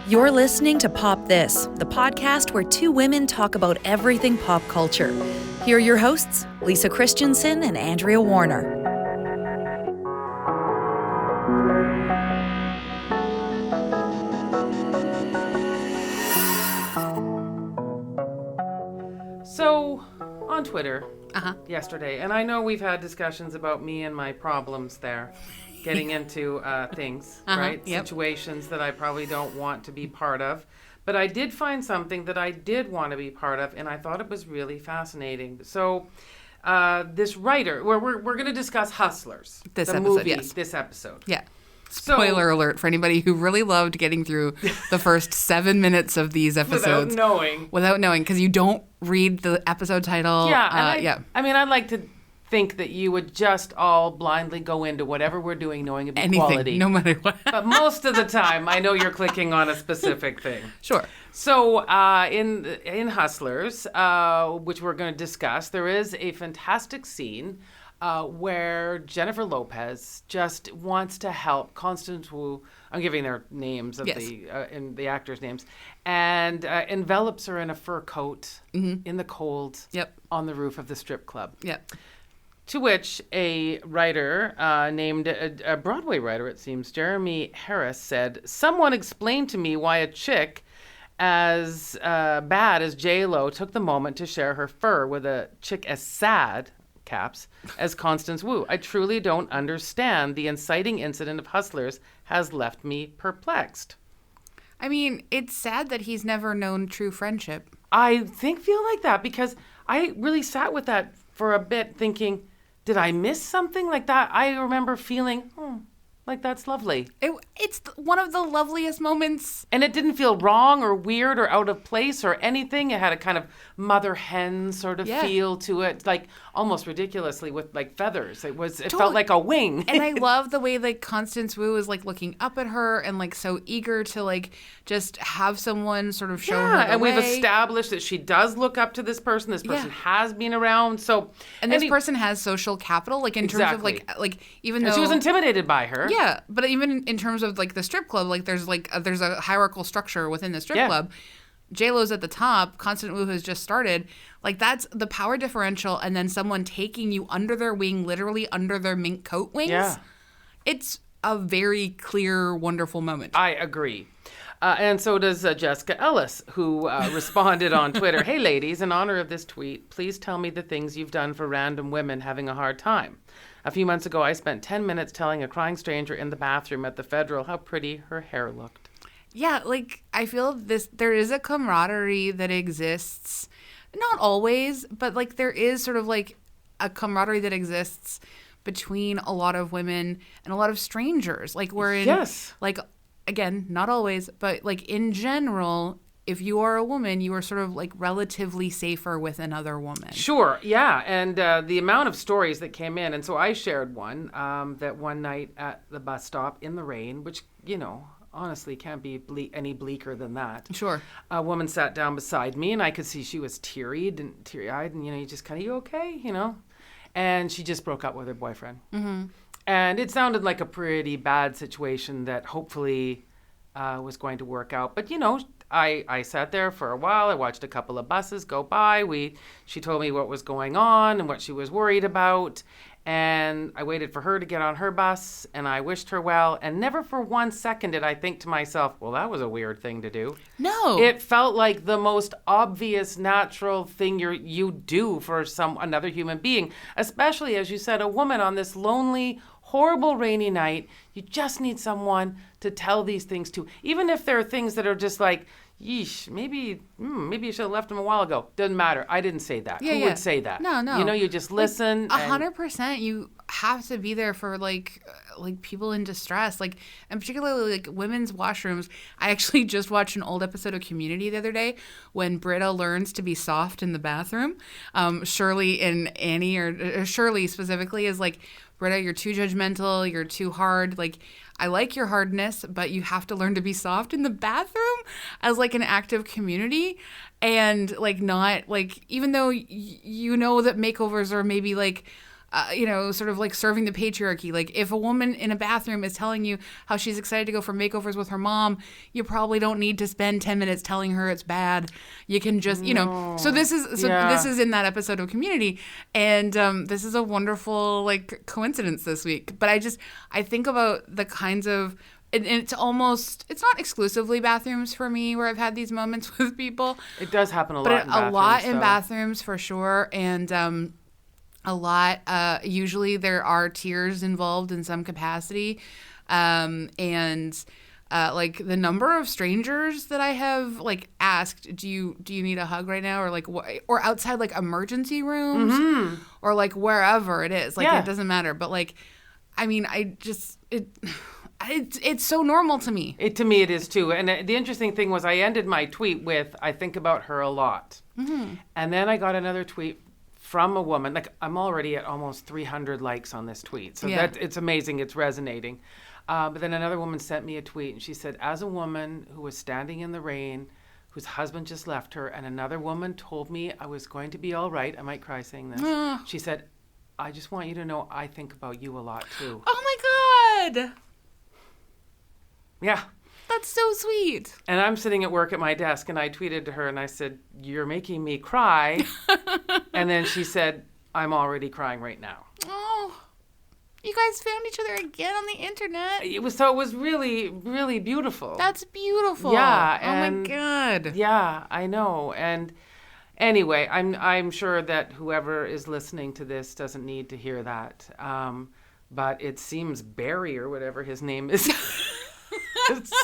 You're listening to Pop This, the podcast where two women talk about everything pop culture. Here are your hosts, Lisa Christiansen and Andrea Warner. So, on Twitter yesterday, and I know we've had discussions about me and my problems there, getting into things, right? Yep. Situations that I probably don't want to be part of. But I did find something that I did want to be part of, and I thought it was really fascinating. So, this writer, we're going to discuss Hustlers, this the episode, movie, yes. this episode. Yeah. Spoiler alert for anybody who really loved getting through the first 7 minutes of these episodes. Without knowing, because you don't read the episode title. Yeah, I mean, I'd like to think that you would just all blindly go into whatever we're doing knowing it'd be anything, quality. No matter what. But most of the time, I know you're clicking on a specific thing. Sure. So in Hustlers, which we're going to discuss, there is a fantastic scene where Jennifer Lopez just wants to help Constance Wu. I'm giving their names of the actors' names, and envelops her in a fur coat in the cold on the roof of the strip club. Yep. To which a writer named a Broadway writer, it seems, Jeremy Harris, said, "Someone explained to me why a chick as bad as J-Lo took the moment to share her fur with a chick as sad." Caps, as Constance Wu. I truly don't understand. The inciting incident of Hustlers has left me perplexed. I mean, it's sad that he's never known true friendship. I feel like that because I really sat with that for a bit thinking, did I miss something like that? I remember feeling, like that's lovely. It's one of the loveliest moments. And it didn't feel wrong or weird or out of place or anything. It had a kind of mother hen sort of feel to it, like almost ridiculously with like feathers. It felt like a wing. And I love the way like Constance Wu is like looking up at her and like so eager to like just have someone sort of show her the and way. We've established that she does look up to this person. This person has been around. So this person has social capital, like in terms of like even though she was intimidated by her. Yeah, but even in terms of like the strip club, like there's a hierarchical structure within the strip club. J-Lo's at the top. Constance Wu has just started. Like that's the power differential, and then someone taking you under their wing, literally under their mink coat wings. Yeah. It's a very clear, wonderful moment. I agree. And so does Jessica Ellis, who responded on Twitter, "Hey ladies, in honor of this tweet, please tell me the things you've done for random women having a hard time. A few months ago, I spent 10 minutes telling a crying stranger in the bathroom at the Federal how pretty her hair looked." Yeah, like I feel there is a camaraderie that exists. Not always, but like there is sort of like a camaraderie that exists between a lot of women and a lot of strangers. Like we're in, like, again, not always, but like in general, if you are a woman, you are sort of like relatively safer with another woman. Sure, yeah. And the amount of stories that came in. And so I shared one that one night at the bus stop in the rain, which, honestly can't be any bleaker than that. Sure. A woman sat down beside me and I could see she was teary-eyed and, you just kind of, "You okay?" And she just broke up with her boyfriend. Mm-hmm. And it sounded like a pretty bad situation that hopefully was going to work out. But, I sat there for a while. I watched a couple of buses go by. She told me what was going on and what she was worried about. And I waited for her to get on her bus, and I wished her well. And never for 1 second did I think to myself, well, that was a weird thing to do. No. It felt like the most obvious, natural thing you do for another human being, especially, as you said, a woman on this lonely, horrible, rainy night. You just need someone to tell these things to, even if there are things that are just like, yeesh, maybe you should have left him a while ago. Doesn't matter. I didn't say that. Who would say that? No. You just listen. 100%. You have to be there for like people in distress, like, and particularly like women's washrooms. I actually just watched an old episode of Community the other day when Britta learns to be soft in the bathroom. Shirley and Annie, or Shirley specifically, is like, "Britta, you're too judgmental. You're too hard. Like, I like your hardness, but you have to learn to be soft in the bathroom," as like an act of community. And like, not like, even though you know that makeovers are maybe like sort of like serving the patriarchy. Like if a woman in a bathroom is telling you how she's excited to go for makeovers with her mom, you probably don't need to spend 10 minutes telling her it's bad. You can just, so this is in that episode of Community. And this is a wonderful like coincidence this week. But I think about the kinds of, and it's not exclusively bathrooms for me where I've had these moments with people. It does happen a lot in bathrooms for sure. And, a lot. Usually there are tears involved in some capacity. And like the number of strangers that I have like asked, do you need a hug right now? Or like, or outside like emergency rooms or like wherever it is. Like it doesn't matter. But like, I mean, it's so normal to me. To me it is too. And the interesting thing was I ended my tweet with, I think about her a lot. And then I got another tweet from a woman. Like I'm already at almost 300 likes on this tweet. So it's amazing. It's resonating. But then another woman sent me a tweet and she said, as a woman who was standing in the rain, whose husband just left her, and another woman told me I was going to be all right. I might cry saying this. She said, I just want you to know I think about you a lot too. Oh my God. Yeah. That's so sweet. And I'm sitting at work at my desk and I tweeted to her and I said, you're making me cry. And then she said, I'm already crying right now. Oh, you guys found each other again on the internet. It was really, really beautiful. That's beautiful. Yeah. Oh my God. Yeah, I know. And anyway, I'm sure that whoever is listening to this doesn't need to hear that. But it seems Barry or whatever his name is.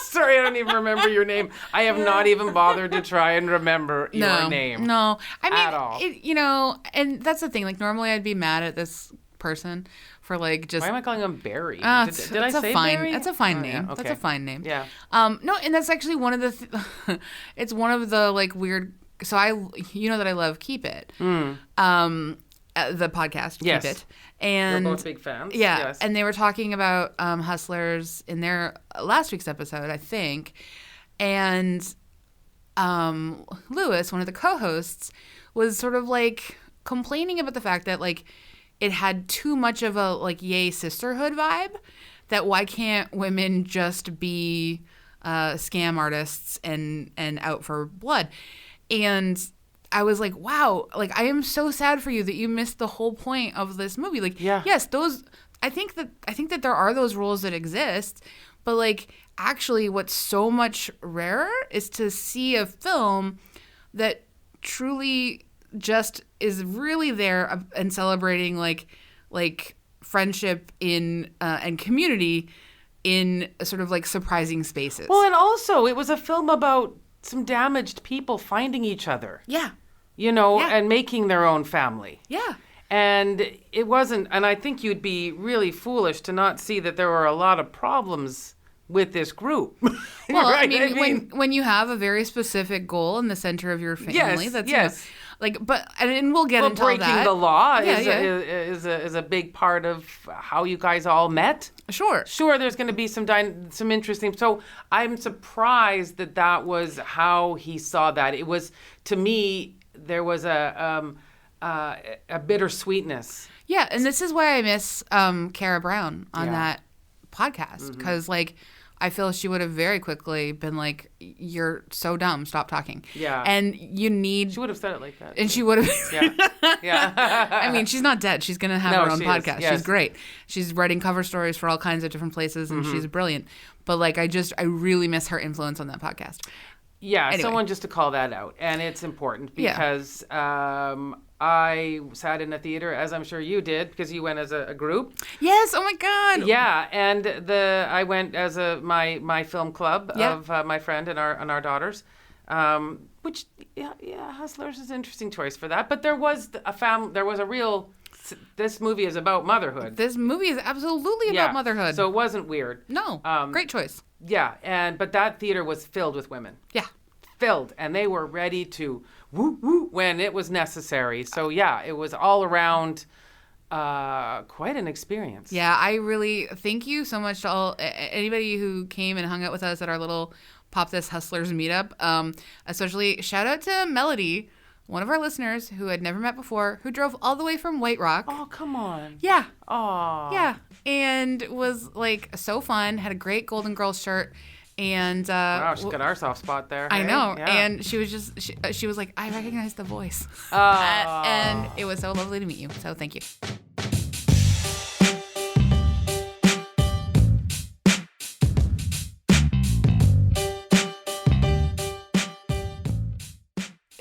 Sorry, I don't even remember your name. I have not even bothered to try and remember your name. No, I mean, at all. And that's the thing. Like normally, I'd be mad at this person for like just. Why am I calling him Barry? Did I say Barry? That's a fine name. Yeah, okay. That's a fine name. Yeah. No, and that's actually one of the. It's one of the like weird. So that I love Keep It. The podcast yes. Keep It. And we're both big fans. Yeah. Yes. And they were talking about Hustlers in their last week's episode, I think. And Lewis, one of the co-hosts, was sort of like complaining about the fact that like it had too much of a like yay sisterhood vibe, that why can't women just be scam artists and out for blood? And I was like, wow, like I am so sad for you that you missed the whole point of this movie. Like, yes, I think that there are those rules that exist, but like actually what's so much rarer is to see a film that truly just is really there and celebrating like friendship in and community in sort of like surprising spaces. Well, and also it was a film about some damaged people finding each other. Yeah. And making their own family. Yeah. And it wasn't, and I think you'd be really foolish to not see that there were a lot of problems with this group. Well, right? I mean, when you have a very specific goal in the center of your family, yes. And we'll get into breaking that. the law is a big part of how you guys all met. Sure. There's going to be some interesting. So I'm surprised that was how he saw that. It was, to me, there was a bittersweetness. Yeah, and this is why I miss Cara Brown on that podcast, because like I feel she would have very quickly been like, "You're so dumb. Stop talking." Yeah, and you need. She would have said it like that. And she would have. Yeah. I mean, she's not dead. She's gonna have her own podcast. Yes. She's great. She's writing cover stories for all kinds of different places, and she's brilliant. But like, I really miss her influence on that podcast. Yeah, anyway. Someone just to call that out. And it's important because I sat in a theater, as I'm sure you did, because you went as a group. Yes, oh my God. Yeah, and I went as my film club of my friend and our daughters, which, Hustlers is an interesting choice for that. But there was a real, this movie is about motherhood. This movie is absolutely about motherhood. So it wasn't weird. No, great choice. Yeah, but that theater was filled with women. Yeah. Filled, and they were ready to woo woo when it was necessary. So it was all around quite an experience. Yeah, I really thank you so much to anybody who came and hung out with us at our little Pop This Hustlers meetup. Especially shout out to Melody, one of our listeners who had never met before, who drove all the way from White Rock. Oh, come on. Yeah. Oh. Yeah. And was like so fun, had a great Golden Girls shirt. And wow, she's got our soft spot there. I hey? know. Yeah. And she was just, she was like, I recognize the voice. Oh. And it was so lovely to meet you. So thank you.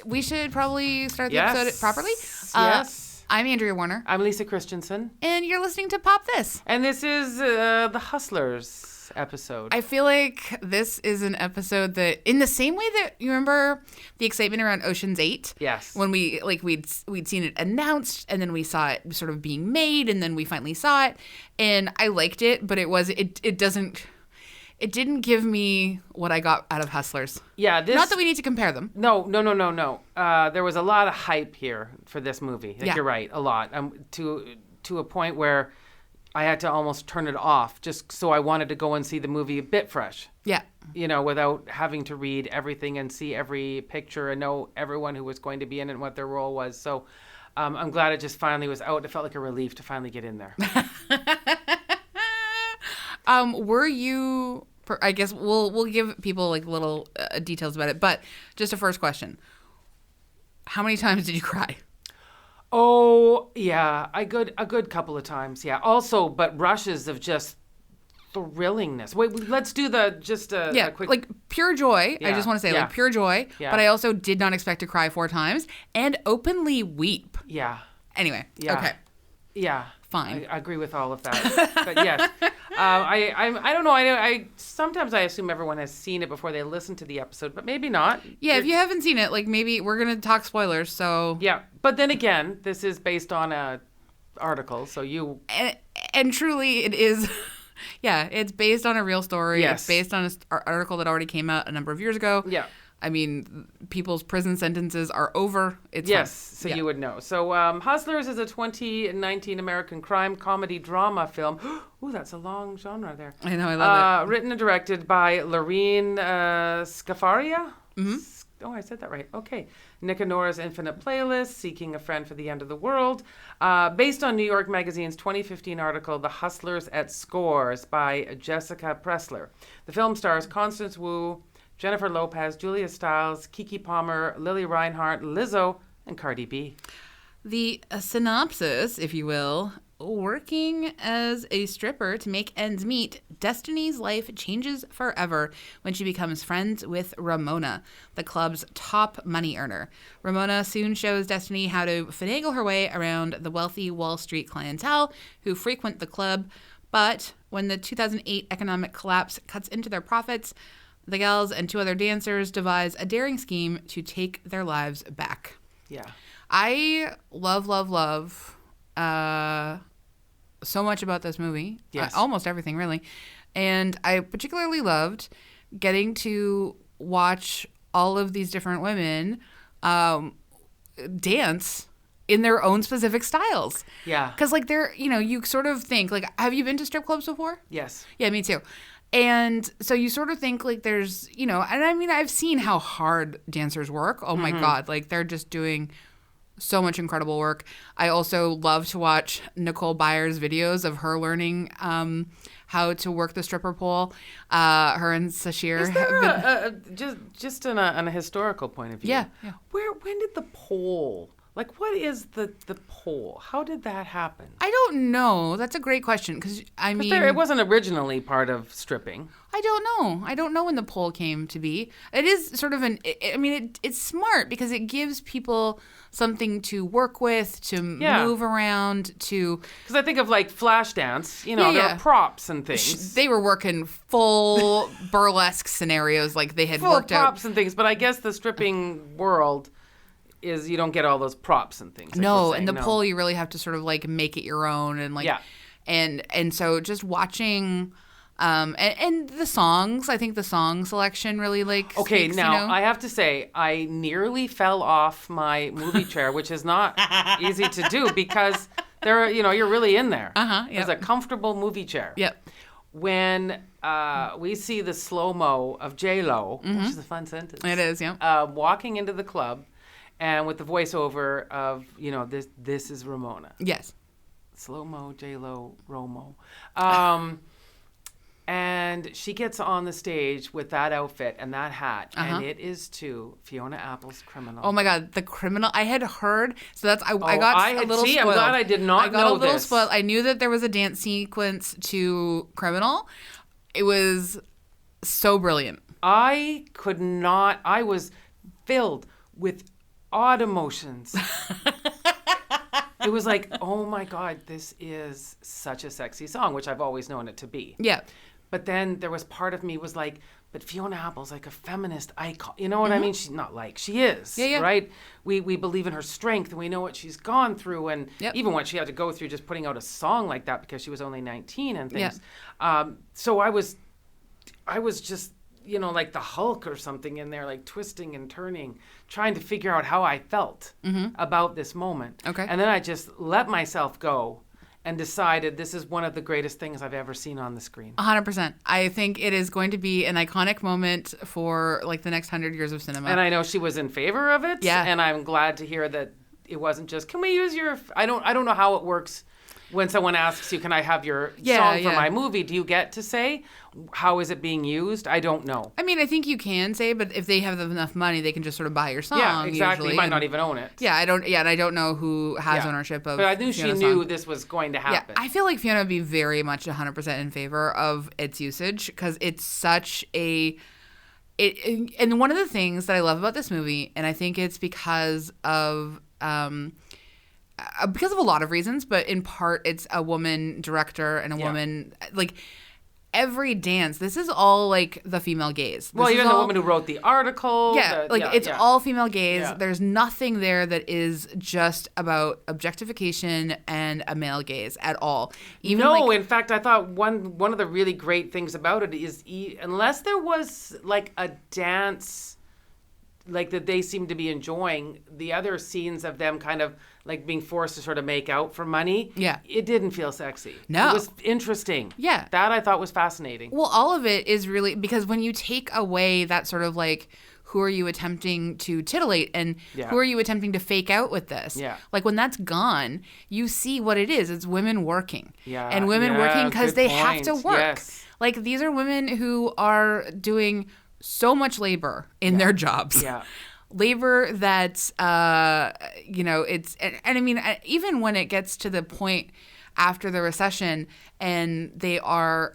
We should probably start the episode properly. Yes. I'm Andrea Warner. I'm Lisa Christiansen. And you're listening to Pop This. And this is the Hustlers episode. I feel like this is an episode that, in the same way that you remember the excitement around Ocean's 8? Yes. When we'd seen it announced, and then we saw it sort of being made, and then we finally saw it. And I liked it, but it didn't give me what I got out of Hustlers. Yeah, not that we need to compare them. No. There was a lot of hype here for this movie. You're right, a lot. To a point where I had to almost turn it off just so I wanted to go and see the movie a bit fresh. Yeah. Without having to read everything and see every picture and know everyone who was going to be in it and what their role was. So I'm glad it just finally was out. It felt like a relief to finally get in there. Were you... I guess we'll give people like little details about it, but just a first question: how many times did you cry? Oh yeah, a good couple of times. Yeah. Also, but rushes of just thrillingness. Wait, let's do a quick like pure joy. Yeah. I just want to say like pure joy. Yeah. But I also did not expect to cry 4 times and openly weep. Yeah. Anyway. Yeah. Okay. Yeah. Fine. I agree with all of that. But yes, I don't know. I sometimes I assume everyone has seen it before they listen to the episode, but maybe not. Yeah, if you haven't seen it, like maybe we're gonna talk spoilers. So yeah, but then again, this is based on a article, so you and truly it is. Yeah, it's based on a real story. Yes. It's based on an article that already came out a number of years ago. Yeah. I mean, people's prison sentences are over. It's yes, fun. So you would know. So Hustlers is a 2019 American crime comedy drama film. Ooh, that's a long genre there. I know, I love it. Written and directed by Lorene Scafaria. Mm-hmm. Oh, I said that right. Okay. Niconora's Infinite Playlist, Seeking a Friend for the End of the World. Based on New York Magazine's 2015 article, The Hustlers at Scores by Jessica Pressler. The film stars Constance Wu, Jennifer Lopez, Julia Stiles, Keke Palmer, Lily Reinhart, Lizzo, and Cardi B. The synopsis, if you will: working as a stripper to make ends meet, Destiny's life changes forever when she becomes friends with Ramona, the club's top money earner. Ramona soon shows Destiny how to finagle her way around the wealthy Wall Street clientele who frequent the club, but when the 2008 economic collapse cuts into their profits, the gals and 2 other dancers devise a daring scheme to take their lives back. Yeah. I love so much about this movie. Yes. Almost everything, really. And I particularly loved getting to watch all of these different women dance in their own specific styles. Yeah. Because, like, they're, you sort of think, like, have you been to strip clubs before? Yes. Yeah, me too. And so you sort of think like there's, and I mean, I've seen how hard dancers work. Oh my God. Like they're just doing so much incredible work. I also love to watch Nicole Byer's videos of her learning how to work the stripper pole. Her and Sashir. Is there just on a historical point of view? Yeah. When did the pole, like what is the pole? How did that happen? I don't know. That's a great question because it wasn't originally part of stripping. I don't know. I don't know when the pole came to be. It is sort of it's smart because it gives people something to work with, to move around, to... Because I think of like flash dance, there are props and things. They were working full burlesque scenarios like they had full worked out. Props and things, but I guess the stripping world is you don't get all those props and things. No, and the pole you really have to sort of like make it your own and like... Yeah. And so just watching... and the songs, I think the song selection really like okay, speaks, now I have to say I nearly fell off my movie chair, which is not easy to do because you're really in there. Yep. It's a comfortable movie chair. Yep. When we see the slow-mo of J-Lo, which is a fun sentence. It is, yeah. Walking into the club and with the voiceover of, you know, this is Ramona. Yes. Slow-mo, J-Lo, Romo. And she gets on the stage with that outfit and that hat, and it is to Fiona Apple's Criminal. Oh my God, the Criminal! I had heard, so that's I got a little spoiled. I'm glad I did not know this. I got a little spoiled. I knew that there was a dance sequence to Criminal. It was so brilliant. I was filled with odd emotions. It was like, oh my God, this is such a sexy song, which I've always known it to be. Yeah. But then there was part of me was like, but Fiona Apple's like a feminist icon. You know what I mean? She's not like, she is, right? We believe in her strength, and we know what she's gone through, and even what she had to go through just putting out a song like that because she was only 19 and things. So I was just, you know, like the Hulk or something in there, like twisting and turning, trying to figure out how I felt about this moment. Okay. And then I just let myself go and decided this is one of the greatest things I've ever seen on the screen. 100%. I think it is going to be an iconic moment for like the next 100 years of cinema. And I know she was in favor of it. Yeah. And I'm glad to hear that it wasn't just, can we use your, I don't know how it works when someone asks you, can I have your song for my movie? Do you get to say, how is it being used? I don't know. I mean, I think you can say, but if they have enough money, they can just sort of buy your song. Yeah, exactly. Usually. You might not even own it. Yeah, and I don't know who has ownership of. But I knew Fiona's she knew song. this was going to happen. Yeah, I feel like Fiona would be very much 100% in favor of its usage because it's such a. And one of the things that I love about this movie, and I think it's because of a lot of reasons, but in part it's a woman director and a woman, like every dance, this is all like the female gaze. Well, even the woman who wrote the article. It's all female gaze. Yeah. There's nothing there that is just about objectification and a male gaze at all. In fact, I thought one of the really great things about it is unless there was like a dance like that they seem to be enjoying, the other scenes of them kind of like being forced to sort of make out for money, it didn't feel sexy. No. It was interesting. Yeah. That I thought was fascinating. Well, all of it is really, because when you take away that sort of like, who are you attempting to titillate and who are you attempting to fake out with this? Yeah. Like when that's gone, you see what it is. It's women working. Yeah. And women working because they have to work. Yes. Like these are women who are doing so much labor in their jobs. Yeah. Labor that, it's, and I mean, even when it gets to the point after the recession and they are,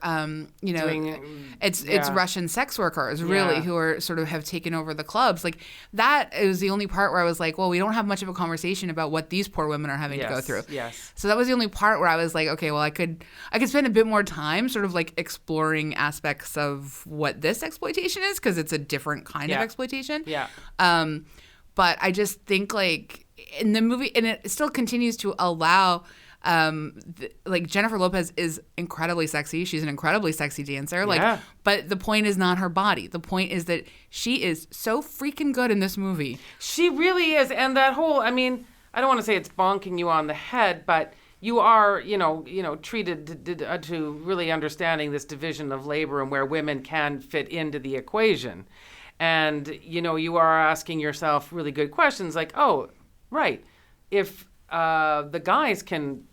it's Russian sex workers really who are sort of have taken over the clubs. Like that is the only part where I was like, well, we don't have much of a conversation about what these poor women are having to go through. Yes. So that was the only part where I was like, okay, well, I could spend a bit more time sort of like exploring aspects of what this exploitation is because it's a different kind of exploitation. Yeah. But I just think like in the movie, and it still continues to allow. Like Jennifer Lopez is incredibly sexy. She's an incredibly sexy dancer. But the point is not her body. The point is that she is so freaking good in this movie. She really is. And that whole, I mean, I don't want to say it's bonking you on the head, but you are, treated to really understanding this division of labor and where women can fit into the equation. And, you are asking yourself really good questions like, oh, right, if the guys can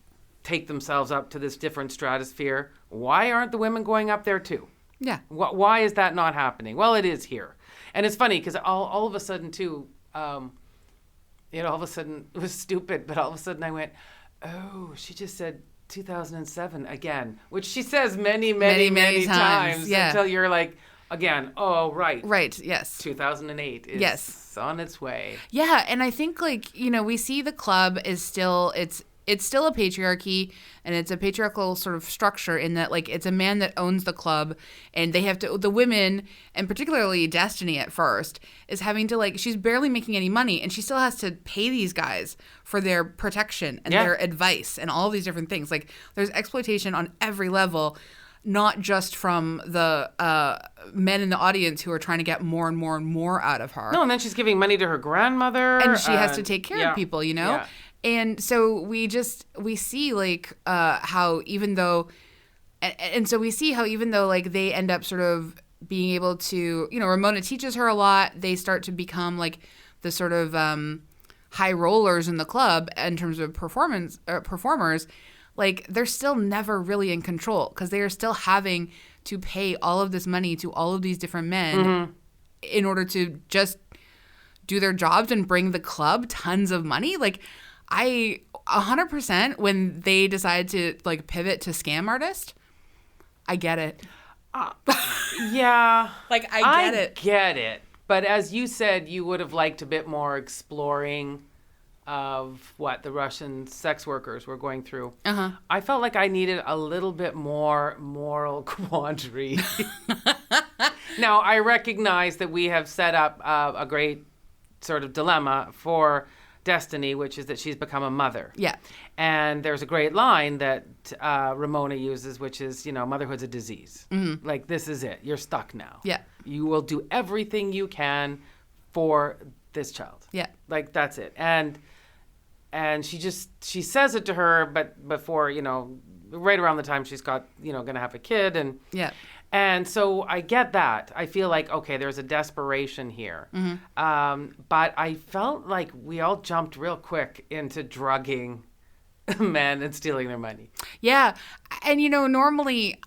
take themselves up to this different stratosphere, why aren't the women going up there too? Yeah. Why is that not happening? Well, it is here. And it's funny because all of a sudden too, all of a sudden it was stupid, but all of a sudden I went, oh, she just said 2007 again, which she says many times until you're like, again, oh, right. Right, yes. 2008 is on its way. Yeah, and I think, we see the club is still, it's still a patriarchy, and it's a patriarchal sort of structure in that, it's a man that owns the club, and they have to, the women, and particularly Destiny at first, is having to, she's barely making any money, and she still has to pay these guys for their protection and their advice and all these different things. There's exploitation on every level, not just from the men in the audience who are trying to get more and more and more out of her. No, and then she's giving money to her grandmother. And she has to take care of people, Yeah. And so we see how even though, and so we see how even though they end up sort of being able to, Ramona teaches her a lot. They start to become the sort of high rollers in the club in terms of performers, like they're still never really in control because they are still having to pay all of this money to all of these different men in order to just do their jobs and bring the club tons of money. Like 100% when they decide to like pivot to scam artist, I get it. Yeah. Like I get it. But as you said, you would have liked a bit more exploring of what the Russian sex workers were going through. I felt like I needed a little bit more moral quandary. Now, I recognize that we have set up a great sort of dilemma for Destiny, which is that she's become a mother. Yeah. And there's a great line that Ramona uses, which is, motherhood's a disease. Like, this is it. You're stuck now. Yeah. You will do everything you can for this child. Yeah. Like, that's it. And she says it to her, but before, right around the time she's got, going to have a kid. And yeah. And so I get that. I feel like, okay, there's a desperation here. But I felt like we all jumped real quick into drugging men and stealing their money. Yeah. And, normally...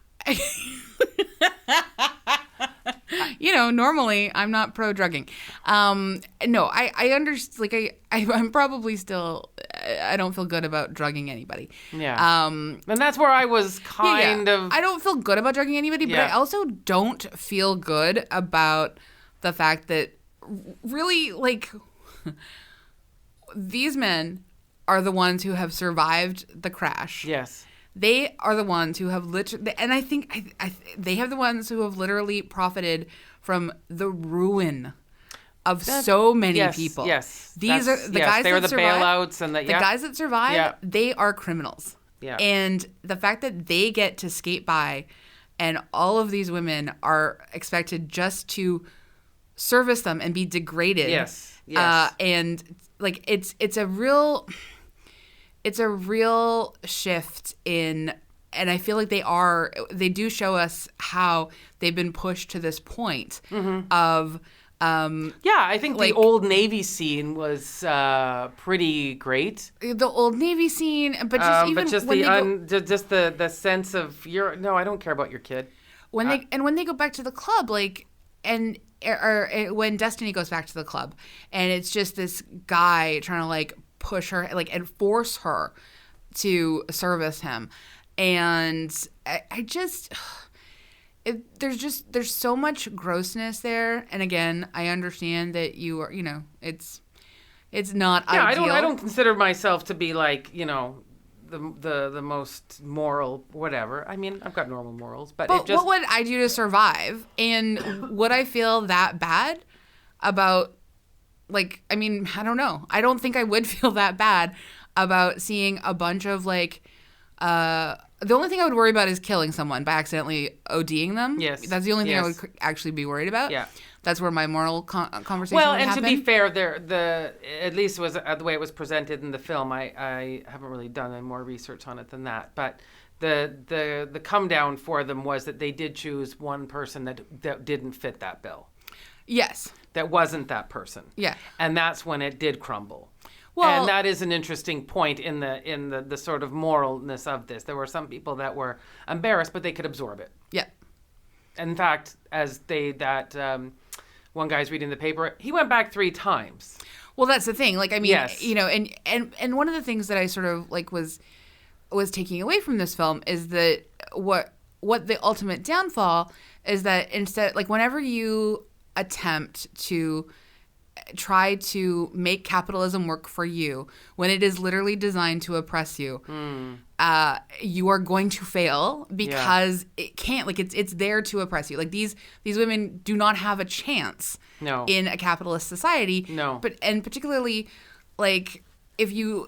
normally I'm not pro drugging. No, I understand. Like I'm probably still. I don't feel good about drugging anybody. Yeah. And that's where I was kind of. I don't feel good about drugging anybody, but I also don't feel good about the fact that really, like, these men are the ones who have survived the crash. Yes. They are the ones who have literally, and I think they have the ones who have literally profited from the ruin of so many people. Yes, these are the guys they that were the survive, bailouts and the guys that survive. They are criminals. Yeah, and the fact that they get to skate by, and all of these women are expected just to service them and be degraded. Yes. And like it's a real shift in, and I feel like they do show us how they've been pushed to this point of, I think the Old Navy scene was pretty great. The Old Navy scene, but just the sense of I don't care about your kid. When they go back to the club, like, and or when Destiny goes back to the club, and it's just this guy trying to like push her, like, and force her to service him, and I just there's so much grossness there. And again, I understand that you are, it's not ideal. I don't consider myself to be like, the most moral whatever. I mean, I've got normal morals, but it just... what would I do to survive? And would I feel that bad about, like, I mean, I don't know. I don't think I would feel that bad about seeing a bunch of, like, the only thing I would worry about is killing someone by accidentally ODing them. Yes. That's the only thing I would actually be worried about. Yeah. That's where my moral conversation would happen. To be fair, at least was the way it was presented in the film. I haven't really done any more research on it than that, but the come down for them was that they did choose one person that didn't fit that bill. Yes. That wasn't that person. Yeah. And that's when it did crumble. Well, and that is an interesting point in the sort of moralness of this. There were some people that were embarrassed, but they could absorb it. Yeah. In fact, one guy's reading the paper, he went back 3 times. Well, that's the thing. Like, I mean, yes. And one of the things that I sort of like was taking away from this film is that what the ultimate downfall is that instead, like, whenever you attempt to try to make capitalism work for you when it is literally designed to oppress you, you are going to fail because it can't. Like, it's there to oppress you. Like, these women do not have a chance in a capitalist society. No. And particularly, like, if you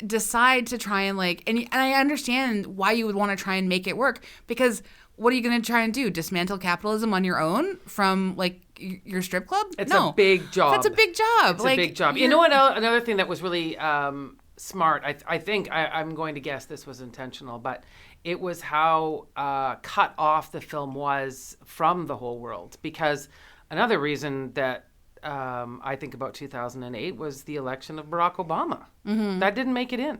decide to try and, like, and I understand why you would want to try and make it work, because what are you going to try and do? Dismantle capitalism on your own from, like, your strip club? It's a big job. That's a big job. It's a big job. You know what? Another thing that was really smart, I think, I'm going to guess this was intentional, but it was how cut off the film was from the whole world. Because another reason that I think about 2008 was the election of Barack Obama. That didn't make it in.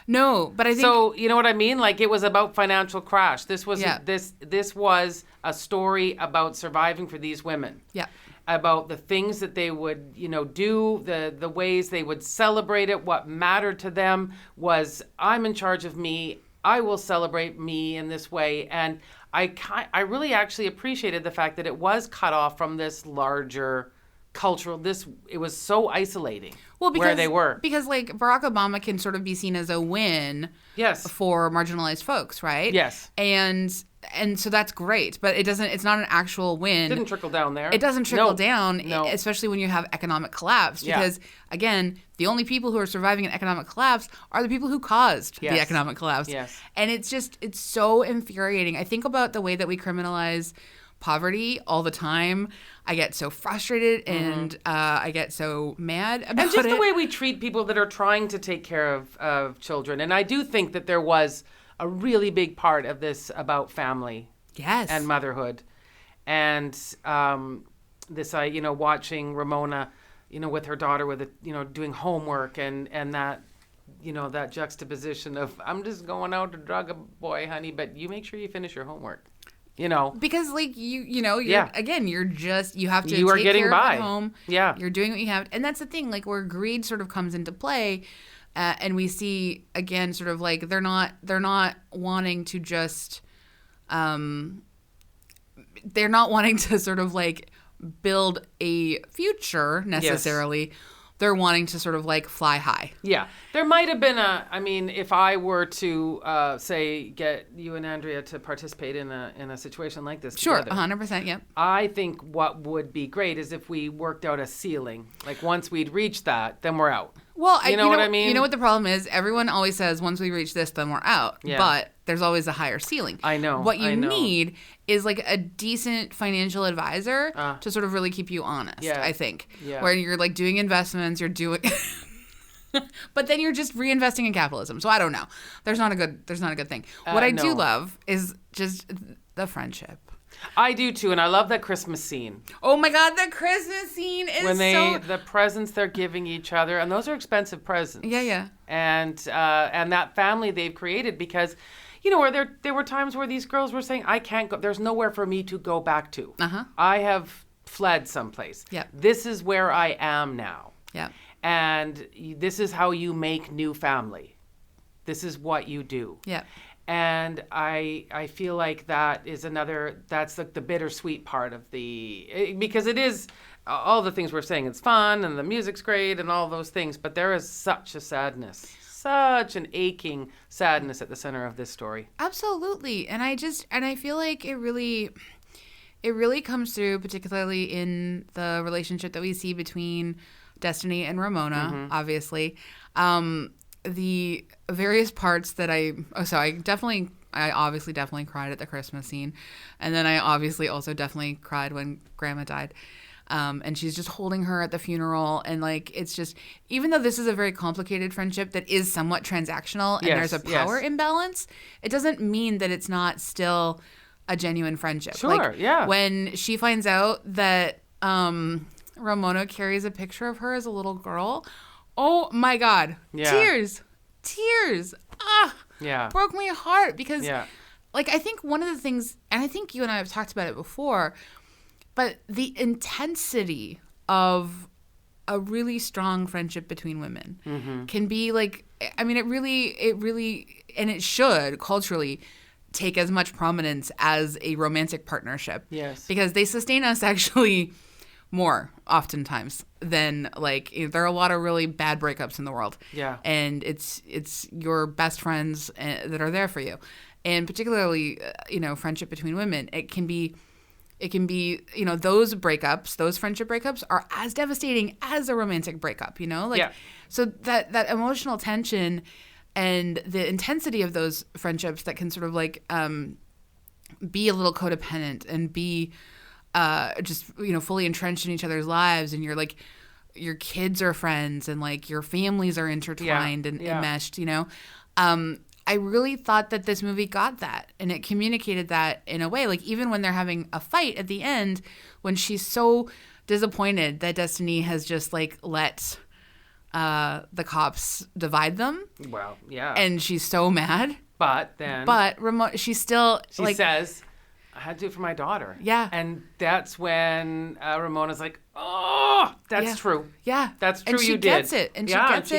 No, but I think So you know what I mean? Like, it was about financial crash. This was Yeah. this was a story about surviving for these women. yeah. About the things that they would, do, the ways they would celebrate it. What mattered to them was, I'm in charge of me. I will celebrate me in this way. And I really actually appreciated the fact that it was cut off from this larger cultural, it was so isolating where they were. Because like Barack Obama can sort of be seen as a win Yes. for marginalized folks, right? Yes. And so that's great, but it's not an actual win. Didn't trickle down there. It doesn't trickle down, No. especially when you have economic collapse. Yeah. Because, again, the only people who are surviving an economic collapse are the people who caused the Yes. economic collapse. Yes. And it's so infuriating. I think about the way that we criminalize poverty all the time. I get so frustrated and I get so mad about it. And just the way we treat people that are trying to take care of children. And I do think that there was a really big part of this about family Yes. and motherhood. And watching Ramona, with her daughter with doing homework and that, that juxtaposition of, I'm just going out to drug a boy, honey, but you make sure you finish your homework. Because like you're Yeah. again, you have to You are take getting care by. of the home. Yeah. You're doing what you have. And that's the thing, like where greed sort of comes into play. And we see again, sort of like they're not wanting to just, they're not wanting to sort of like build a future necessarily. Yes. They're wanting to sort of like fly high. Yeah. There might have been if I were to say get you and Andrea to participate in a situation like this. Sure, together, 100%, yep. I think what would be great is if we worked out a ceiling. Like once we'd reached that, then we're out. Well, you know what I mean? You know what the problem is? Everyone always says once we reach this, then we're out. Yeah. But there's always a higher ceiling. I know. What you need is like a decent financial advisor to sort of really keep you honest, Yeah. I think. Yeah. Where you're like doing investments, you're doing but then you're just reinvesting in capitalism. So I don't know. There's not a good thing. What I do love is just the friendship. I do too, and I love that Christmas scene. Oh my God, the Christmas scene is when the presents they're giving each other, and those are expensive presents. Yeah. And that family they've created, because, where there were times where these girls were saying, I can't go. There's nowhere for me to go back to. I have fled someplace. Yeah. This is where I am now. Yeah. And this is how you make new family. This is what you do. Yeah. And I feel like that's like the bittersweet part of because it is all the things we're saying. It's fun and the music's great and all those things, but there is such a sadness, such an aching sadness at the center of this story. Absolutely. And I feel like it really comes through, particularly in the relationship that we see between Destiny and Ramona, obviously. The various parts that I obviously definitely cried at the Christmas scene. And then I obviously also definitely cried when Grandma died. And she's just holding her at the funeral. And like, it's just, even though this is a very complicated friendship that is somewhat transactional and there's a power imbalance, it doesn't mean that it's not still a genuine friendship. Sure, yeah. When she finds out that Ramona carries a picture of her as a little girl, oh my God. Yeah. Tears. Yeah. Broke my heart because like I think one of the things, and I think you and I have talked about it before, but the intensity of a really strong friendship between women can be like, I mean, it really, and it should culturally take as much prominence as a romantic partnership. Yes. Because they sustain us actually more oftentimes than like there are a lot of really bad breakups in the world. Yeah. And it's your best friends that are there for you. And particularly, friendship between women, it can be, those breakups, those friendship breakups are as devastating as a romantic breakup, So that emotional tension and the intensity of those friendships that can sort of like be a little codependent and be just, fully entrenched in each other's lives, and you're like, your kids are friends and like your families are intertwined and meshed, I really thought that this movie got that, and it communicated that in a way. Like, even when they're having a fight at the end, when she's so disappointed that Destiny has just, like, let the cops divide them. Well, yeah. And she's so mad. But then... But she's still... She says, I had to do it for my daughter. Yeah. And that's when Ramona's like, oh, that's true. Yeah. That's true, you did. And she gets it. And she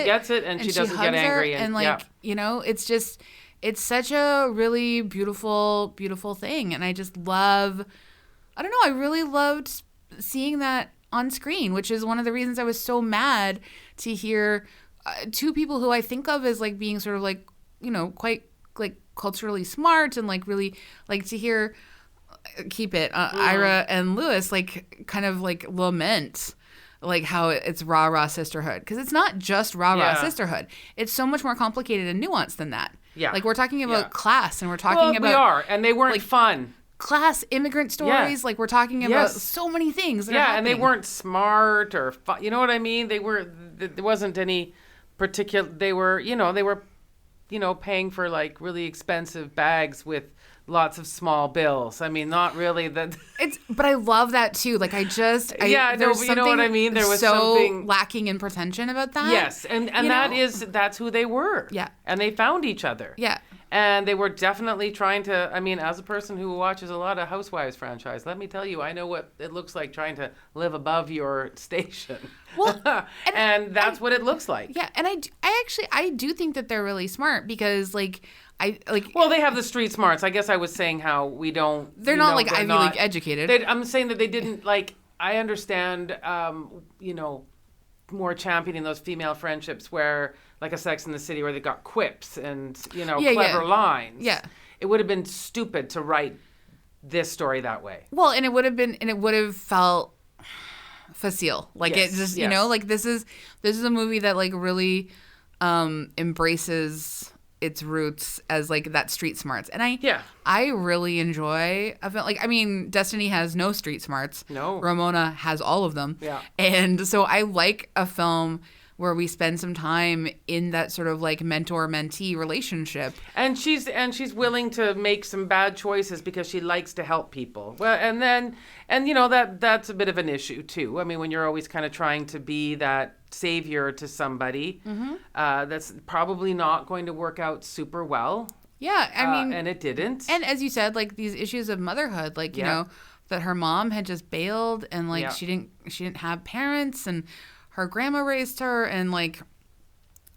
gets it. And she doesn't get angry. And like, you know, it's just, it's such a really beautiful, beautiful thing. And I just love, I don't know, I really loved seeing that on screen, which is one of the reasons I was so mad to hear two people who I think of as like being sort of like, you know, quite like culturally smart and like really like to hear... Keep it. Ira and Lewis like kind of like lament like how it's rah-rah sisterhood, because it's not just rah-rah sisterhood. It's so much more complicated and nuanced than that. Yeah. Like we're talking about class, and we're talking about... we are, and they weren't like, fun. Class, immigrant stories. Like we're talking about so many things that are happening. And they weren't smart or fun. You know what I mean? They were... There wasn't any particular... They were, paying for like really expensive bags with lots of small bills. I mean, not really the... But I love that too. Like but you know what I mean? There was something lacking in pretension about that. Yes, and that's who they were. Yeah. And they found each other. Yeah. And they were definitely trying to, I mean, as a person who watches a lot of Housewives franchise, let me tell you, I know what it looks like trying to live above your station. Well, and that's what it looks like. Yeah, and I do think that they're really smart, because well, they have the street smarts. I guess I was saying how we don't... They're not like Ivy League educated. I'm saying that they didn't like... I understand, more championing those female friendships where, like a Sex and the City, where they got quips and, clever lines. Yeah. It would have been stupid to write this story that way. Well, and it would have felt facile. Like it just, like this is a movie that like really embraces its roots as like that street smarts. And I really enjoy a film. Like, I mean, Destiny has no street smarts. No. Ramona has all of them. Yeah. And so I like a film where we spend some time in that sort of like mentor-mentee relationship. And she's willing to make some bad choices because she likes to help people. Well, that's a bit of an issue too. I mean, when you're always kind of trying to be that savior to somebody, that's probably not going to work out super well. Yeah, I mean, and it didn't. And as you said, like these issues of motherhood, like you know, that her mom had just bailed, and like she didn't have parents, and her grandma raised her, and like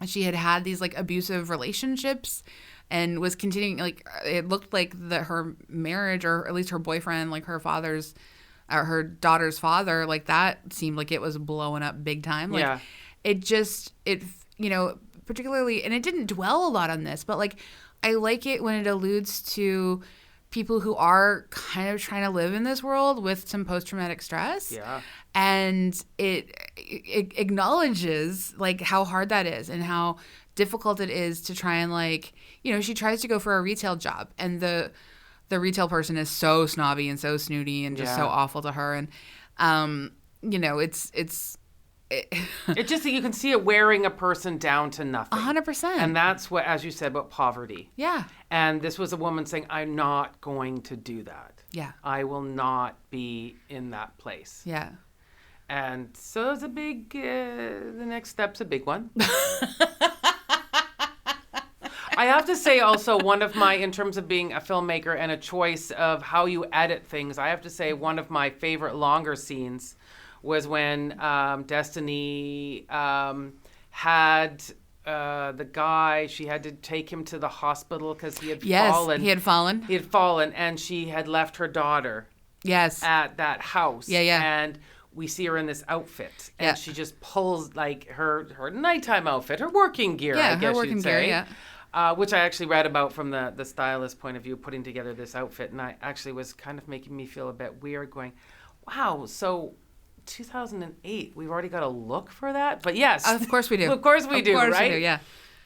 she had these like abusive relationships, and was continuing. Like it looked like her marriage, or at least her boyfriend, like her daughter's father, like that seemed like it was blowing up big time. Like it particularly, and it didn't dwell a lot on this, but like I like it when it alludes to people who are kind of trying to live in this world with some post-traumatic stress. Yeah. And it acknowledges like how hard that is, and how difficult it is to try and like, she tries to go for a retail job, and the retail person is so snobby and so snooty and just so awful to her. And, it just, you can see it wearing a person down to nothing. 100%. And that's what, as you said, about poverty. Yeah. And this was a woman saying, I'm not going to do that. Yeah. I will not be in that place. Yeah. And so it's a big, the next step's a big one. I have to say also, one of my, in terms of being a filmmaker and a choice of how you edit things, I have to say one of my favorite longer scenes was when Destiny had the guy, she had to take him to the hospital because he had fallen. He had fallen. He had fallen, and she had left her daughter at that house. Yeah, yeah. And we see her in this outfit, and she just pulls like her nighttime outfit, her working gear, I guess you'd say. Which I actually read about from the stylist point of view, putting together this outfit, and I actually was kind of making me feel a bit weird going, wow, so 2008, we've already got a look for that? But yes. Of course we do. Of course we do, right? We do, yeah.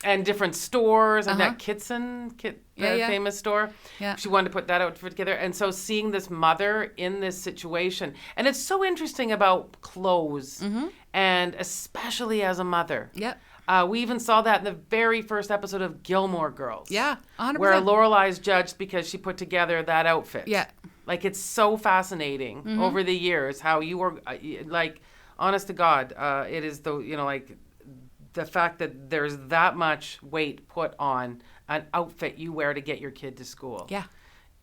And different stores, and that Kitson, famous store. Yeah. She wanted to put that outfit together. And so seeing this mother in this situation, and it's so interesting about clothes, and especially as a mother. Yep. We even saw that in the very first episode of Gilmore Girls. Yeah, 100%. Where Lorelai's judged because she put together that outfit. Yeah. Like, it's so fascinating over the years how you were, like, honest to God, it is the fact that there's that much weight put on an outfit you wear to get your kid to school. Yeah.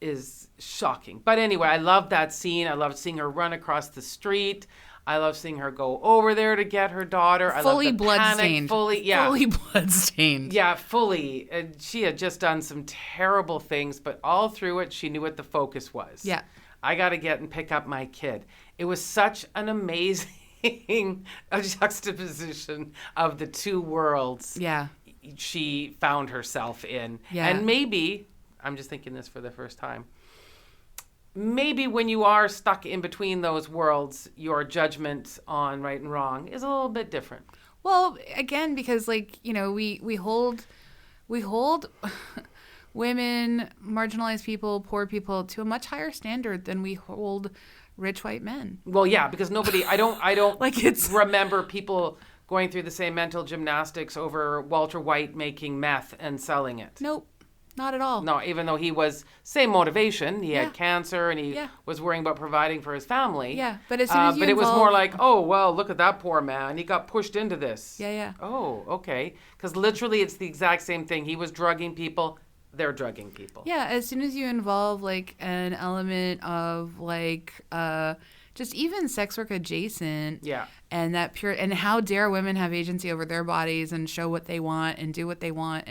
Is shocking. But anyway, I love that scene. I loved seeing her run across the street. I love seeing her go over there to get her daughter. Fully I love the bloodstained. Fully bloodstained. Yeah, fully. And she had just done some terrible things, but all through it, she knew what the focus was. Yeah. I got to get and pick up my kid. It was such an amazing juxtaposition of the two worlds. Yeah. She found herself in. Yeah. And maybe, I'm just thinking this for the first time, maybe when you are stuck in between those worlds, your judgment on right and wrong is a little bit different. Well, again, because we hold women, marginalized people, poor people to a much higher standard than we hold rich white men. Well, yeah, because I don't Like, it's remember people going through the same mental gymnastics over Walter White making meth and selling it. Nope. Not at all. No, even though he was same motivation, he Yeah. had cancer and he Yeah. was worrying about providing for his family. Yeah, but as soon as you it was more like, oh well, look at that poor man. He got pushed into this. Yeah, yeah. Oh, okay. Because literally, it's the exact same thing. He was drugging people. They're drugging people. Yeah, as soon as you involve like an element of like just even sex work adjacent. Yeah. And that pure, and how dare women have agency over their bodies and show what they want and do what they want,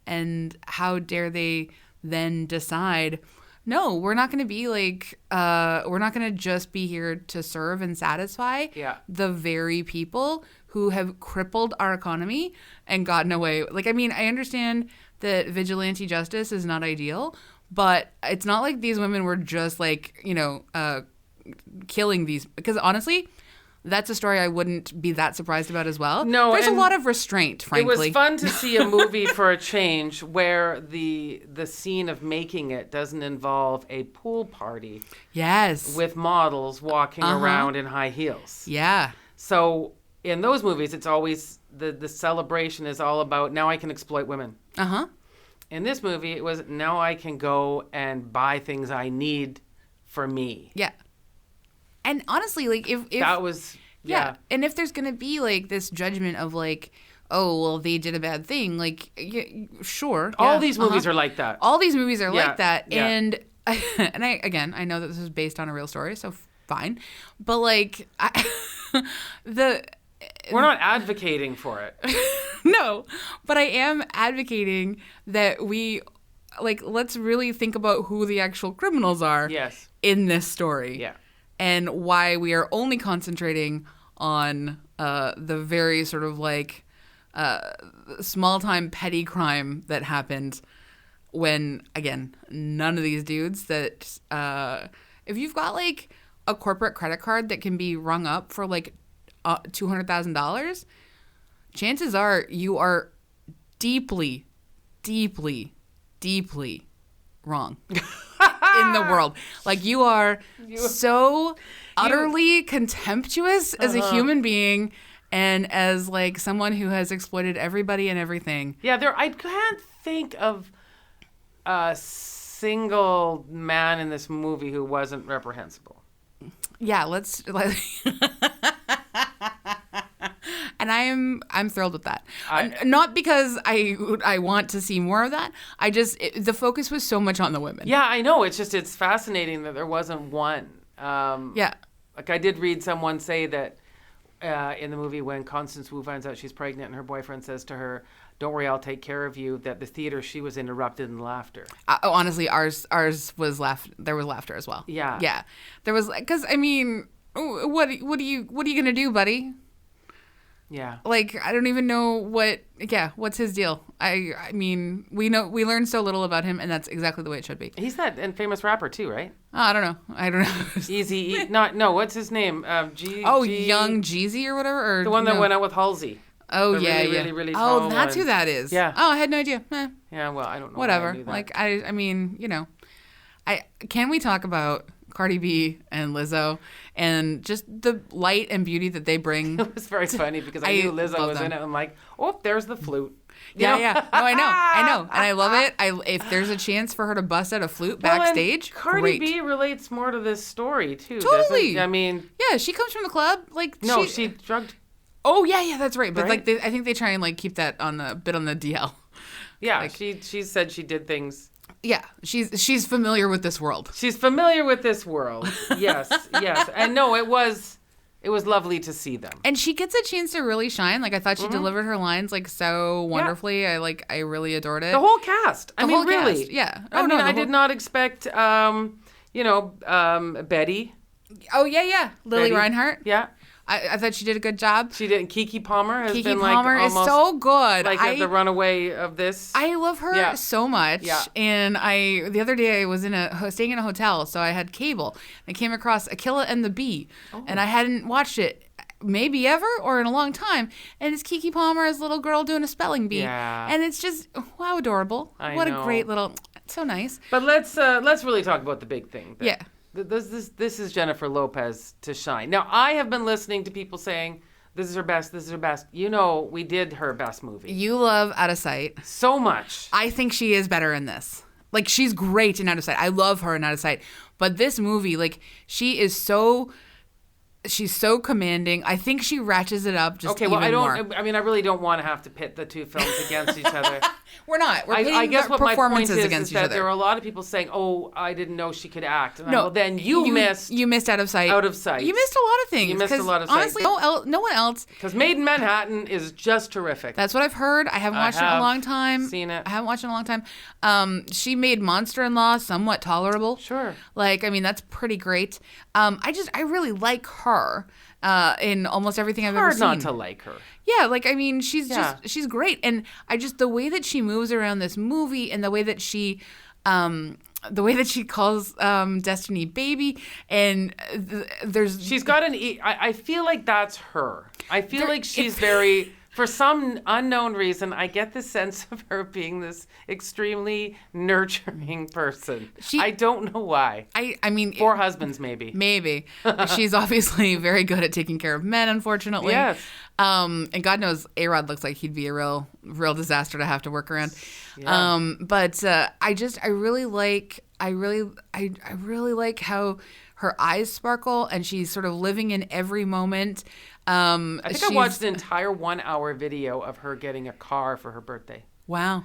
and how dare they then decide, no, we're not going to be like, we're not going to just be here to serve and satisfy the very people who have crippled our economy and gotten away. Like, I mean, I understand that vigilante justice is not ideal, but it's not like these women were just like, killing these, because honestly, that's a story I wouldn't be that surprised about as well. No, there's a lot of restraint, frankly. It was fun to see a movie for a change where the scene of making it doesn't involve a pool party. Yes. With models walking around in high heels. Yeah. So in those movies, it's always the celebration is all about now I can exploit women. Uh-huh. In this movie, it was now I can go and buy things I need for me. Yeah. And honestly, like if that was and if there's gonna be like this judgment of like, oh well, they did a bad thing, like sure, all these movies are like that. All these movies are like that, yeah. and I know that this is based on a real story, so fine, but like we're not advocating for it. No, but I am advocating that we let's really think about who the actual criminals are. Yes. In this story. Yeah. And why we are only concentrating on the very sort of small-time petty crime that happened when, again, none of these dudes that... if you've got, like, a corporate credit card that can be rung up for, like, $200,000, chances are you are deeply, deeply, deeply wrong. In the world. Like, you are so utterly contemptuous as a human being and as like someone who has exploited everybody and everything. Yeah, I can't think of a single man in this movie who wasn't reprehensible. Yeah, and I'm thrilled with that. Not because I want to see more of that. The focus was so much on the women. Yeah, I know. It's fascinating that there wasn't one. Yeah. Like I did read someone say that in the movie when Constance Wu finds out she's pregnant and her boyfriend says to her, "Don't worry, I'll take care of you," that the theater she was in erupted in laughter. Honestly, ours was there was laughter as well. Yeah. Yeah. There was, because I mean, what are you going to do, buddy? Yeah. Like, I don't even know what's his deal? I mean, we learned so little about him, and that's exactly the way it should be. He's that famous rapper too, right? Oh, I don't know. Easy. No, what's his name? Young Jeezy or whatever? Or the one that went out with Halsey. Oh, the yeah, really, yeah. Really, really tall oh, that's one. who that is. Yeah. Oh, I had no idea. Yeah, well, I don't know. Whatever. Why I knew that. Like, I mean, can we talk about Cardi B and Lizzo, and just the light and beauty that they bring. It was very funny because I knew Lizzo was in it. I'm like, oh, there's the flute. Yeah. No, I know. And I love it. If there's a chance for her to bust out a flute backstage, Cardi great. B relates more to this story, too. Totally. I mean... Yeah, she comes from the club. Like, no, she drugged... Oh, yeah, that's right. But, right? like, I think they try and, like, keep that on the DL. Yeah, like, she said she did things... Yeah, she's familiar with this world. She's familiar with this world. Yes. And no, it was lovely to see them. And she gets a chance to really shine. Like, I thought she delivered her lines, like, so wonderfully. Yeah. I really adored it. The whole cast. I mean, really. Cast, yeah. I did not expect, Betty. Oh, yeah. Lily Betty. Reinhart. Yeah. I thought she did a good job. She did. Keke Palmer has been Palmer almost is so good. Like the runaway of this. I love her so much. Yeah. And the other day I was staying in a hotel, so I had cable. I came across Aquila and the Bee, and I hadn't watched it maybe ever or in a long time. And it's Keke Palmer as a little girl doing a spelling bee. Yeah. And it's just wow, adorable. What a great little, so nice. But let's really talk about the big thing. Yeah. This is Jennifer Lopez to shine. Now, I have been listening to people saying, this is her best, this is her best. You know, we did her best movie. You love Out of Sight. So much. I think she is better in this. Like, she's great in Out of Sight. I love her in Out of Sight. But this movie, like, she's so commanding. I think she ratchets it up just even more. I really don't want to have to pit the two films against each other. We're not. We're pitting I guess what my point is against each that other. there are a lot of people saying, "Oh, I didn't know she could act." And no, then you missed Out of Sight. Out of Sight. You missed a lot of things. You missed a lot of honestly, no one else. Because Made in Manhattan is just terrific. That's what I've heard. I haven't watched it in a long time. Seen it. I haven't watched it in a long time. She made Monster-in-Law somewhat tolerable. Sure. Like, I mean, that's pretty great. I really like her. In almost everything I've ever seen. Hard not to like her. Yeah, like, I mean, she's great. And the way that she moves around this movie and the way that she calls Destiny baby, and she's got I feel like that's her. I feel like she's very, for some unknown reason, I get the sense of her being this extremely nurturing person. I don't know why. I mean, 4 husbands maybe. Maybe. She's obviously very good at taking care of men, unfortunately. Yes. And God knows A-Rod looks like he'd be a real disaster to have to work around. Yeah. But I really like how her eyes sparkle and she's sort of living in every moment. I think I watched an entire 1-hour video of her getting a car for her birthday. Wow.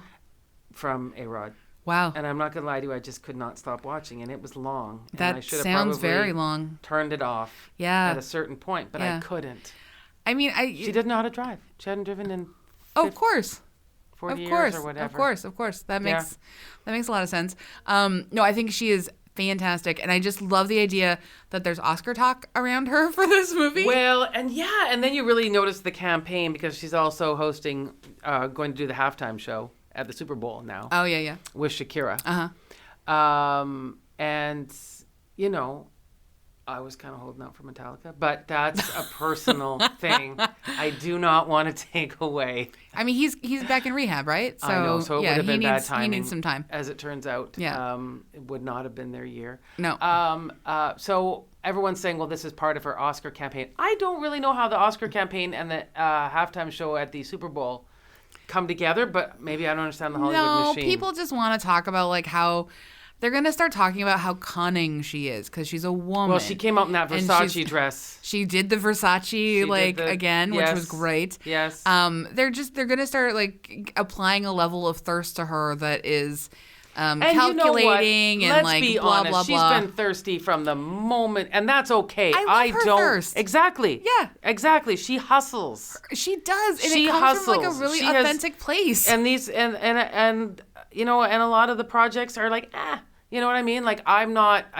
From A-Rod. Wow. And I'm not going to lie to you, I just could not stop watching, and it was long. That and I should have sounds probably very long. Turned it off at a certain point, but I couldn't. I mean, she didn't know how to drive. She hadn't driven in of course. 40 years or whatever. Of course. That makes a lot of sense. No, I think she is fantastic, and I just love the idea that there's Oscar talk around her for this movie. Well, and then you really notice the campaign because she's also hosting, going to do the halftime show at the Super Bowl now. Oh yeah. With Shakira. And you know, I was kind of holding out for Metallica, but that's a personal thing. I do not want to take away. I mean, he's back in rehab, right? So, I know, so it would have been bad timing. He needs some time. As it turns out, it would not have been their year. No. So everyone's saying, well, this is part of her Oscar campaign. I don't really know how the Oscar campaign and the halftime show at the Super Bowl come together, but maybe I don't understand the Hollywood machine. No, people just want to talk about like how they're going to start talking about how cunning she is because she's a woman. Well, she came out in that Versace dress. She did the Versace again, which was great. Yes. They're going to start like applying a level of thirst to her that is calculating you know and Let's like be blah honest. blah blah. She's been thirsty from the moment, and that's okay. I love her thirst. Exactly. Yeah. Exactly. She hustles. She does, and she it comes hustles. from like a really authentic place. And these and you know, and a lot of the projects are like, you know what I mean? Like I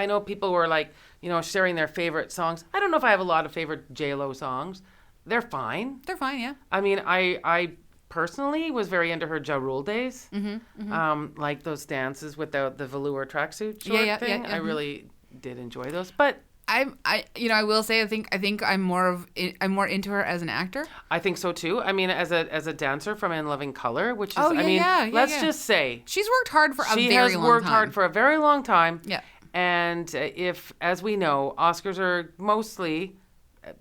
know people were like, you know, sharing their favorite songs. I don't know if I have a lot of favorite J-Lo songs. They're fine. They're fine, yeah. I mean, I personally was very into her Ja Rule days. Like those dances with the velour tracksuit short thing. I really did enjoy those. But I will say I think I'm more into her as an actor. I think so too. I mean, as a dancer from In Living Color, which is let's just say she's worked hard for a very long time. She has worked hard for a very long time. Yeah. And if, as we know, Oscars are mostly,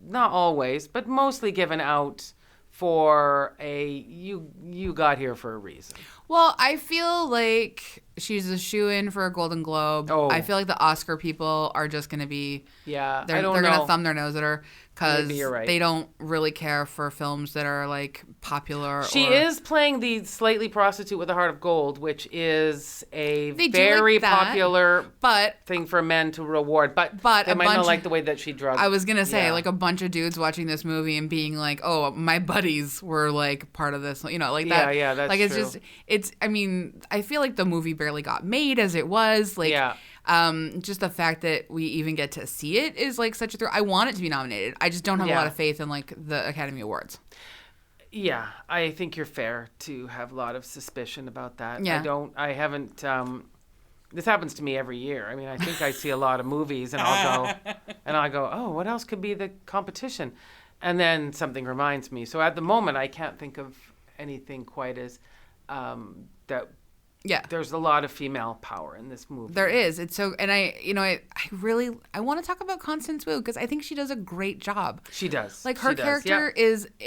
not always, but mostly given out for you got here for a reason. Well, I feel like she's a shoo-in for a Golden Globe. Oh. I feel like the Oscar people are just going to be... Yeah, They're going to thumb their nose at her because right. they don't really care for films that are, like, popular. She is playing the slightly prostitute with a heart of gold, which is a very popular thing for men to reward. But they might not like the way that she drugged. I was going to say, like, a bunch of dudes watching this movie and being like, oh, my buddies were, like, part of this. You know, like that. Yeah, that's like, it's true. just... I mean, I feel like the movie barely got made as it was. Like, just the fact that we even get to see it is like such a thrill. I want it to be nominated. I just don't have a lot of faith in like the Academy Awards. Yeah, I think you're fair to have a lot of suspicion about that. Yeah. I haven't, this happens to me every year. I mean, I think I see a lot of movies and I'll go, oh, what else could be the competition? And then something reminds me. So at the moment, I can't think of anything quite as, that. Yeah, there's a lot of female power in this movie. There is. It's so, and I want to talk about Constance Wu because I think she does a great job. She does. Like her character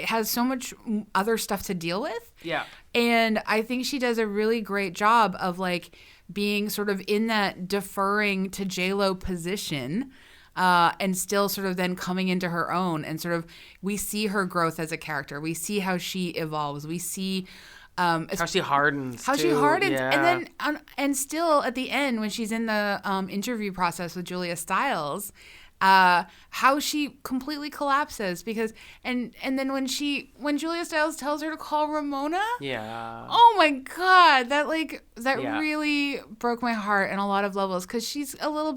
has so much other stuff to deal with. Yeah, and I think she does a really great job of like being sort of in that deferring to J-Lo position. And still sort of then coming into her own, and sort of we see her growth as a character. We see how she evolves. We see. How she hardens. Yeah. And then and still at the end when she's in the interview process with Julia Stiles, how she completely collapses because and then when Julia Stiles tells her to call Ramona, oh my God, that really broke my heart in a lot of levels because she's alone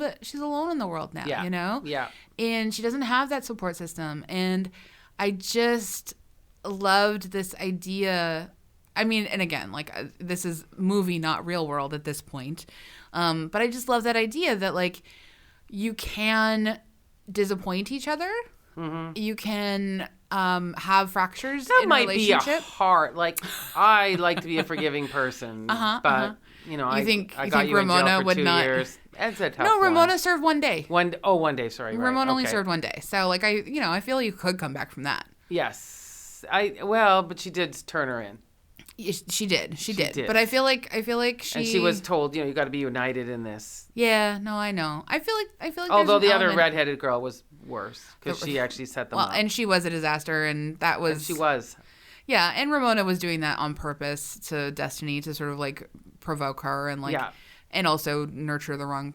in the world now, you know, and she doesn't have that support system, and I just loved this idea. I mean, and again, like this is movie, not real world at this point. But I just love that idea that like you can disappoint each other. Mm-hmm. You can have fractures in a relationship. That might be hard. Like I like to be a forgiving person, but you know, you think Ramona in jail for would 2 not? Years. That's a tough No, Ramona one. served 1 day. 1 day. Sorry, Ramona only served 1 day. So like I feel you could come back from that. Yes, but she did turn her in. She did. But I feel like she. And she was told, you got to be united in this. Yeah. No, I know. I feel like. Although the other redheaded girl was worse because she actually set them up. Well, and she was a disaster, and that was. And she was. Yeah, and Ramona was doing that on purpose to Destiny to sort of like provoke her and like, and also nurture the wrong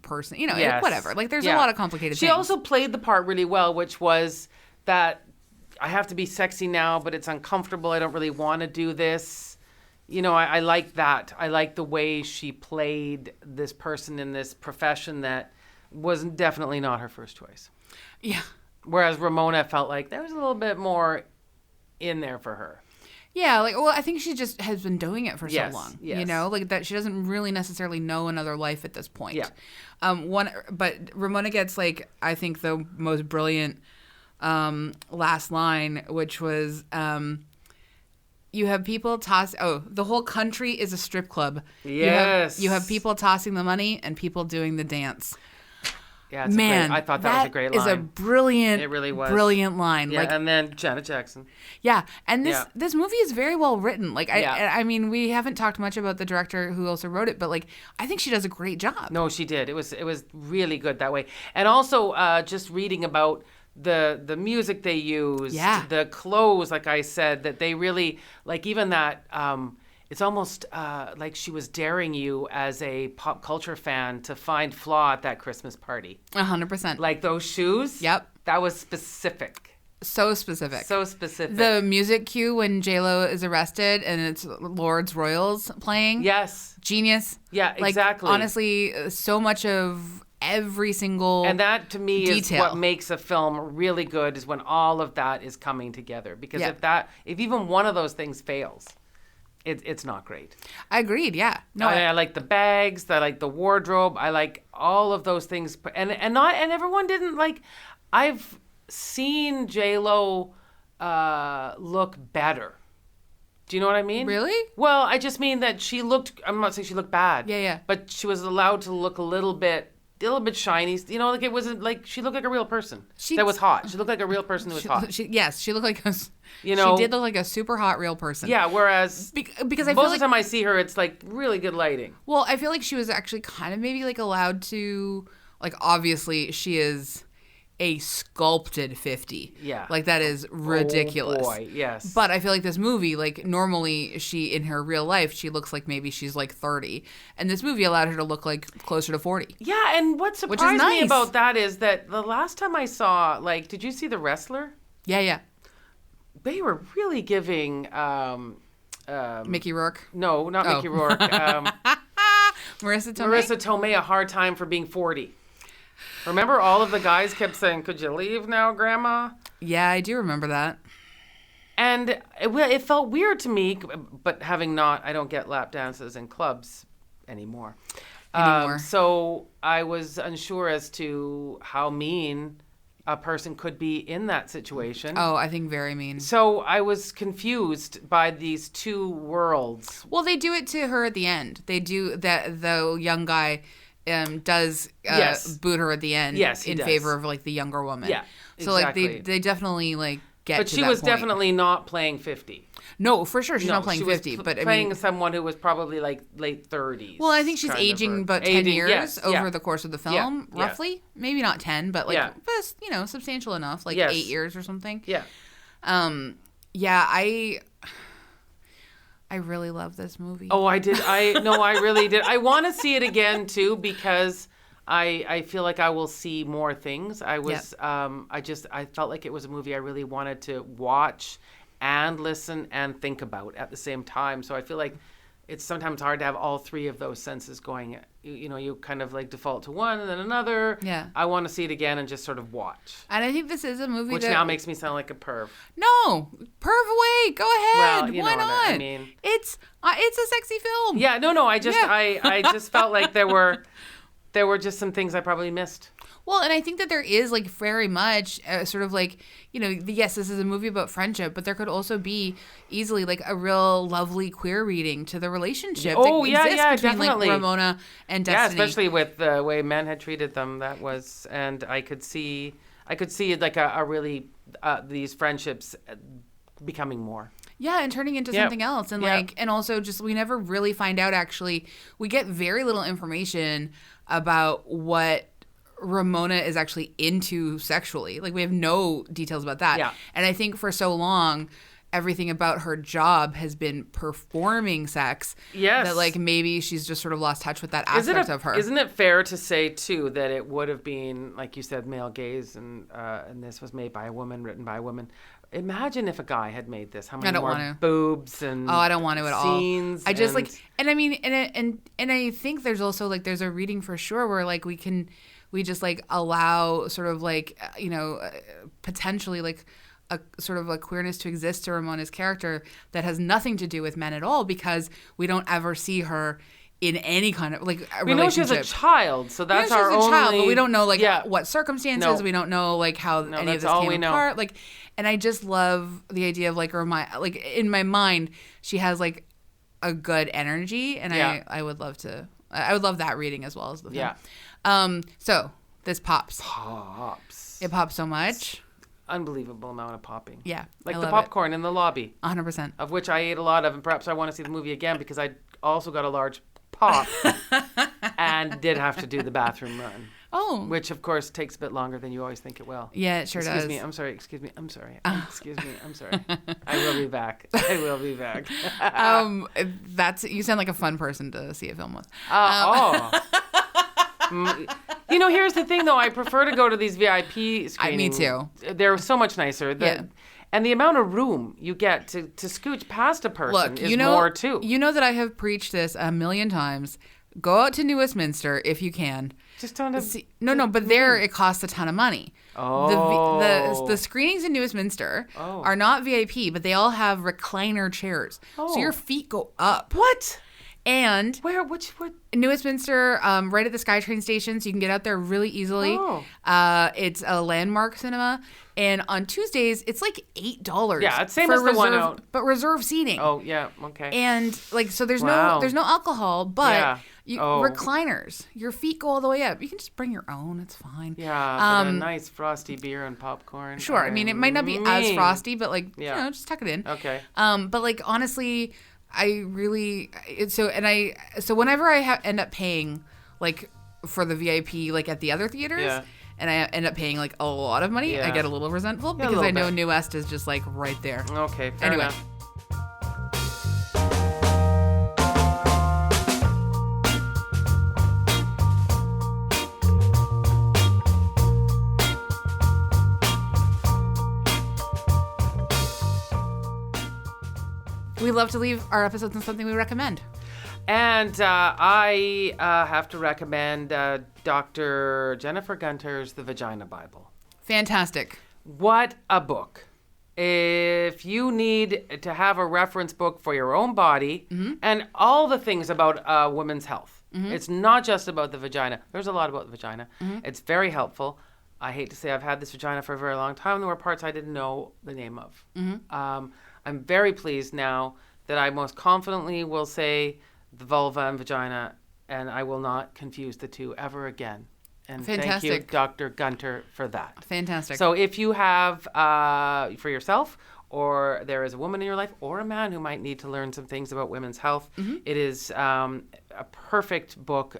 person. Whatever. Like, there's a lot of complicated things. She also played the part really well, which was that. I have to be sexy now, but it's uncomfortable. I don't really want to do this. I like that. I like the way she played this person in this profession that was definitely not her first choice. Yeah. Whereas Ramona felt like there was a little bit more in there for her. Yeah, I think she just has been doing it for so long. Yes. Like that she doesn't really necessarily know another life at this point. Yeah. But Ramona gets I think the most brilliant last line, which was you have people the whole country is a strip club. Yes. You have people tossing the money and people doing the dance. Yeah, I thought that was a great line. It is a brilliant, it really was. Brilliant line. Yeah, and then Janet Jackson. Yeah, and this movie is very well written. I mean, we haven't talked much about the director who also wrote it, but I think she does a great job. No, she did. It was really good that way. And also, just reading about the music they used, the clothes, like I said, that they really even that. It's almost like she was daring you as a pop culture fan to find flaw at that Christmas party. 100%. Like those shoes. Yep. That was specific. So specific. The music cue when J-Lo is arrested and it's Lords Royals playing. Yes. Genius. Yeah, exactly. Honestly, so much of every single And that to me detail. is what makes a film really good, is when all of that is coming together. Because if even one of those things fails, it's not great. I agreed. Yeah. No, I like the bags. I like the wardrobe. I like all of those things. And everyone didn't like. I've seen J-Lo look better. Do you know what I mean? Really? Well, I just mean that she looked. I'm not saying she looked bad. Yeah. But she was allowed to look a little bit a little bit shiny. You know, like it wasn't like she looked like a real person. She- that was hot. She looked like a real person who was hot. She looked like You know, she did look like a super hot real person. Yeah, whereas because I feel most of like the time I see her, it's like really good lighting. well, I feel like she was actually kind of maybe like allowed to like obviously she is a sculpted 50. Yeah. Like that is ridiculous. Oh boy, yes. But I feel like this movie, like normally she in her real life, she looks like maybe she's like 30. And this movie allowed her to look like closer to 40. Yeah, and what Which is surprised me nice. about that is that the last time I saw, like, did you see The Wrestler? Yeah. They were really giving Mickey Rourke. no, not Oh. Mickey Rourke. Marissa Tomei. Marissa Tomei a hard time for being 40. Remember, all of the guys kept saying, "Could you leave now, Grandma?" Yeah, I do remember that. And it felt weird to me, but I don't get lap dances in clubs anymore. So I was unsure as to how mean a person could be in that situation. Oh, I think very mean. So I was confused by these two worlds. Well, they do it to her at the end. They do that. The young guy does Yes. boot her at the end. Yes, he in does. favor of like the younger woman. Yeah, So exactly. like they definitely like get. But to she that was point. definitely not playing 50. No, for sure she's No, not playing she was 50. But I playing mean, someone who was probably like late 30s. well, I think she's kind of, aging or- about 10 aging, years yes, over yeah. the course of the film, Yeah. roughly. Maybe not 10, but like Yeah. but, substantial enough, like Yes. 8 years or something. Yeah. Yeah, I really love this movie. Oh, I did. I really did. I want to see it again too because I feel like I will see more things. I felt like it was a movie I really wanted to watch and listen and think about at the same time. So I feel like it's sometimes hard to have all three of those senses going. You kind of like default to one and then another. Yeah. I want to see it again and just sort of watch. And I think this is a movie Which that now makes me sound like a perv. No, perv away. Go ahead. Well, you Why know not? what I mean. It's a sexy film. Yeah, no. I just Yeah. I just felt like there were just some things I probably missed. Well, and I think that there is like very much sort of like, yes, this is a movie about friendship, but there could also be easily like a real lovely queer reading to the relationship Oh, that yeah, exists between definitely. like Ramona and Yeah, Destiny. especially with the way men had treated them. And I could see like a really these friendships becoming more. Yeah, and turning into Yep. something else. And Yep. and also just we never really find out actually. We get very little information about what Ramona is actually into sexually. Like we have no details about that. Yeah. And I think for so long everything about her job has been performing sex. Yes. That like maybe she's just sort of lost touch with that aspect of her. Isn't it fair to say too that it would have been, like you said, male gaze and this was made by a woman, written by a woman. Imagine if a guy had made this. How many don't more wanna. boobs and Oh, I don't want to at scenes all. I just and- like, and I mean, and I think there's also like there's a reading for sure where like we just like allow sort of like potentially like a sort of a queerness to exist to Ramona's character that has nothing to do with men at all because we don't ever see her in any kind of like a we know she relationship. has a child, so that's We know our she's a only. child, but we don't know like Yeah. what circumstances. No. We don't know like how any of that's this all came we know. apart. Like, and I just love the idea of like like in my mind, she has like a good energy, and Yeah. I would love that reading as well as the film. Yeah. So this pops. Pops. It pops so much. Unbelievable amount of popping. Yeah, Like I the love popcorn in the lobby, 100%. of which I ate a lot of, and perhaps I want to see the movie again because I also got a large pop and did have to do the bathroom run, Oh, which of course takes a bit longer than you always think it will. yeah, it sure Excuse does. me, I'm sorry, excuse me, I'm sorry. Excuse me, I'm sorry. I will be back. I will be back. You sound like a fun person to see a film with. Here's the thing though, I prefer to go to these VIP screenings. Me too. They're so much nicer. Yeah. And the amount of room you get to scooch past a person is more too. You know that I have preached this a million times. Go out to New Westminster if you can. Just don't have... No, but there it costs a ton of money. Oh. The screenings in New Westminster Oh. are not VIP, but they all have recliner chairs. Oh. So your feet go up. What? And Where? Which? What? New Westminster, right at the SkyTrain station, so you can get out there really easily. Oh. It's a landmark cinema, and on Tuesdays it's like $8. Yeah, it's same for as the one reserve- out. but reserve seating. Oh, yeah. Okay. And like so, there's Wow. no alcohol, but Yeah. Recliners. Your feet go all the way up. You can just bring your own. It's fine. Yeah, but a nice frosty beer and popcorn. Sure. I mean, it might not be as frosty, but like, just tuck it in. Okay. But like, honestly, I really, so whenever I end up paying like for the VIP, like at the other theaters, and I end up paying like a lot of money, I get a little resentful because I know New West is just like right there. Okay. Fair enough. We love to leave our episodes on something we recommend. And I have to recommend Dr. Jennifer Gunter's The Vagina Bible. Fantastic. What a book. If you need to have a reference book for your own body and all the things about women's health, it's not just about the vagina. There's a lot about the vagina. It's very helpful. I hate to say I've had this vagina for a very long time. There were parts I didn't know the name of. I'm very pleased now that I most confidently will say the vulva and vagina, and I will not confuse the two ever again. And thank you, Dr. Gunter, for that. Fantastic. So if you have, for yourself, or there is a woman in your life, or a man who might need to learn some things about women's health, it is a perfect book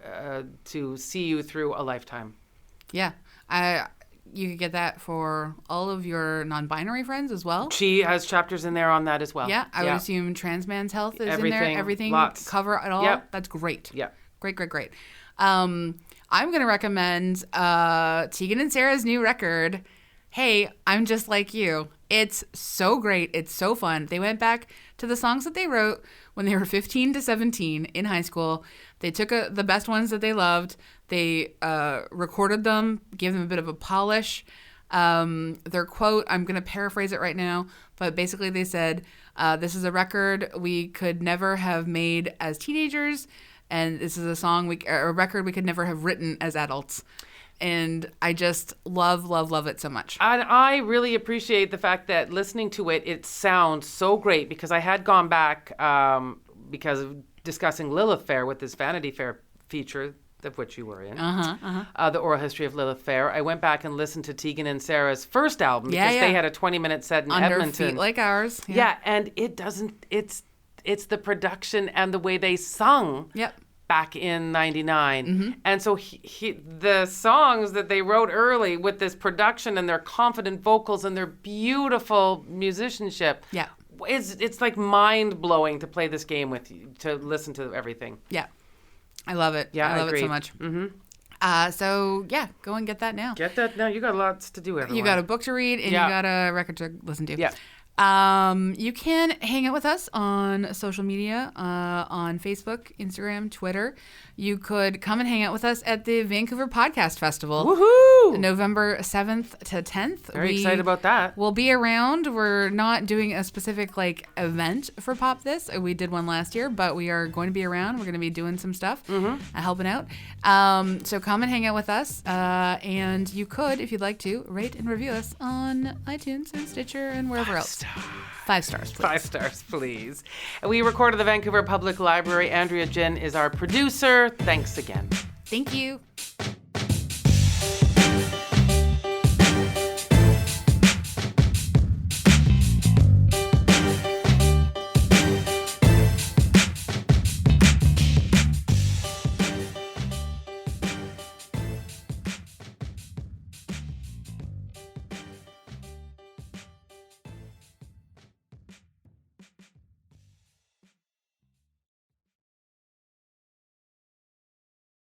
to see you through a lifetime. Yeah. You could get that for all of your non-binary friends as well. She has chapters in there on that as well. Yeah, I would assume trans man's health is in there. Everything, cover it all. Yep. That's great. Yeah. Great. I'm going to recommend Tegan and Sarah's new record, Hey, I'm Just Like You. It's so great. It's so fun. They went back to the songs that they wrote when they were 15 to 17 in high school. They took the best ones that they loved. They recorded them, gave them a bit of a polish. Their quote, I'm going to paraphrase it right now, but basically they said, this is a record we could never have made as teenagers, and this is a record we could never have written as adults. And I just love it so much. And I really appreciate the fact that listening to it, it sounds so great, because I had gone back because of discussing Lilith Fair with this Vanity Fair feature, of which you were in, the oral history of Lilith Fair. I went back and listened to Tegan and Sarah's first album because they had a 20-minute set in Under Edmonton. Feet Like Ours. Yeah, and it doesn't, it's the production and the way they sung. Yep. Back in 99. And so the songs that they wrote early with this production and their confident vocals and their beautiful musicianship, it's like mind-blowing to play this game with you, to listen to everything. Yeah. I love it. Yeah, I love it so much. So, go and get that now. Get that now. You got lots to do, everyone. You got a book to read, and you got a record to listen to. Yeah. You can hang out with us on social media, on Facebook, Instagram, Twitter. You could come and hang out with us at the Vancouver Podcast Festival. Woohoo! November 7th to 10th. Very excited about that. We'll be around. We're not doing a specific event for Pop This. We did one last year, but we are going to be around. We're going to be doing some stuff, helping out. So come and hang out with us. And you could, if you'd like to, rate and review us on iTunes and Stitcher and wherever else. 5 stars, please. 5 stars, please. We recorded at the Vancouver Public Library. Andrea Gin is our producer. Thanks again. Thank you.